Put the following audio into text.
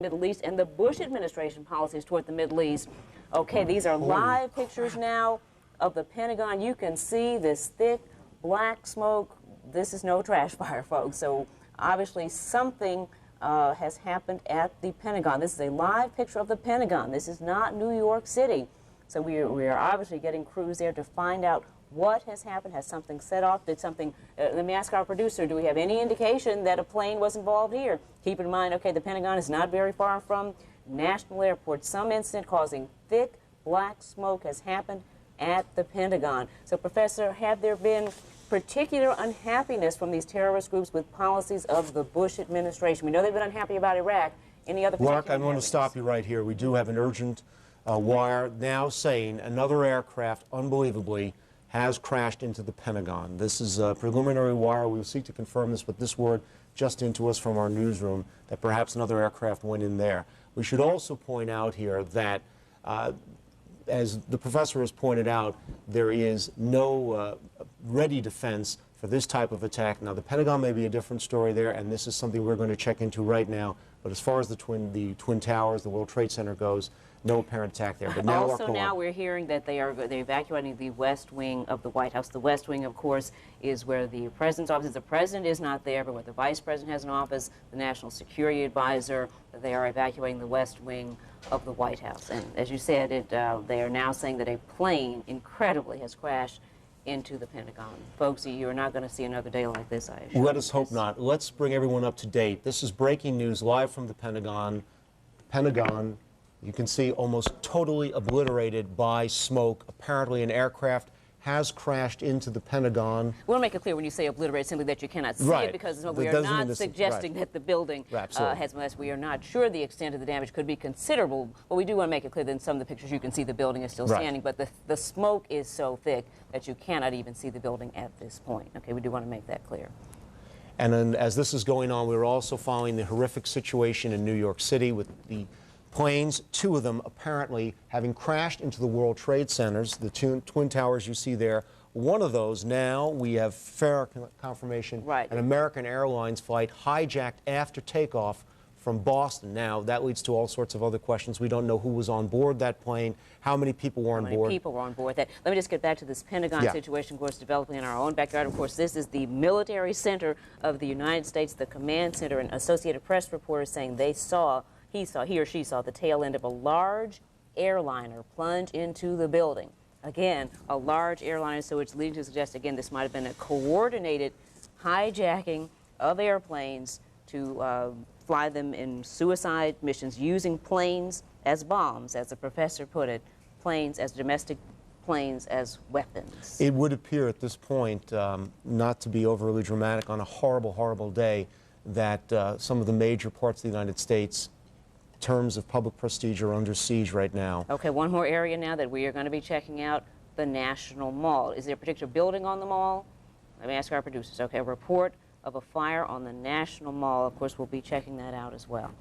Middle East and the Bush administration policies toward the Middle East. Okay, these are live pictures now of the Pentagon. You can see this thick black smoke. This is no trash fire, folks. So obviously something has happened at the Pentagon. This is a live picture of the Pentagon. This is not New York City. So we are obviously getting crews there to find out what has happened. Has something set off? Did something, let me ask our producer, do we have any indication that a plane was involved here? Keep in mind, okay, the Pentagon is not very far from National Airport. Some incident causing thick black smoke has happened at the Pentagon. So, Professor, have there been particular unhappiness from these terrorist groups with policies of the Bush administration? We know they've been unhappy about Iraq. Any other Mark, I want to stop you right here. We do have an urgent wire now saying another aircraft, unbelievably, has crashed into the Pentagon. This is a preliminary wire. We will seek to confirm this, but this word just into us from our newsroom that perhaps another aircraft went in there. We should also point out here that, as the professor has pointed out, there is no ready defense for this type of attack. Now, the Pentagon may be a different story there, and this is something we're going to check into right now. But as far as the Twin Towers, the World Trade Center goes, no apparent attack there. But now we're hearing that they're evacuating the West Wing of the White House. The West Wing, of course, is where the president's office is. The president is not there, but where the vice president has an office, the national security advisor. They are evacuating the West Wing of the White House. And as you said, they are now saying that a plane, incredibly, has crashed into the Pentagon. Folks, you're not going to see another day like this, I assure you. Let us hope not. Let's bring everyone up to date. This is breaking news live from the Pentagon. Pentagon, you can see, almost totally obliterated by smoke. Apparently an aircraft has crashed into the Pentagon. We want to make it clear when you say obliterate, simply that you cannot see it, because we are not suggesting that the building has molested. We are not sure the extent of the damage could be considerable, but we do want to make it clear that in some of the pictures you can see the building is still standing, but the smoke is so thick that you cannot even see the building at this point. Okay, we do want to make that clear. And then as this is going on, we're also following the horrific situation in New York City with the planes, two of them apparently having crashed into the World Trade Centers, the Twin Towers you see there. One of those now, we have fair confirmation, an American Airlines flight hijacked after takeoff from Boston. Now, that leads to all sorts of other questions. We don't know who was on board that plane, how many people were on board. How many people were on board that. Let me just get back to this Pentagon situation, of course, developing in our own backyard. Of course, this is the military center of the United States, the command center, and Associated Press reporters saying they saw, he or she saw the tail end of a large airliner plunge into the building. Again, a large airliner, so it's leading to suggest, again, this might have been a coordinated hijacking of airplanes to fly them in suicide missions, using planes as bombs, as the professor put it, planes as domestic planes as weapons. It would appear at this point, not to be overly dramatic, on a horrible, horrible day, that some of the major parts of the United States, in terms of public prestige, are under siege right now. Okay, one more area now that we are going to be checking out, the National Mall. Is there a particular building on the mall? Let me ask our producers. Okay, a report of a fire on the National Mall. Of course, we'll be checking that out as well.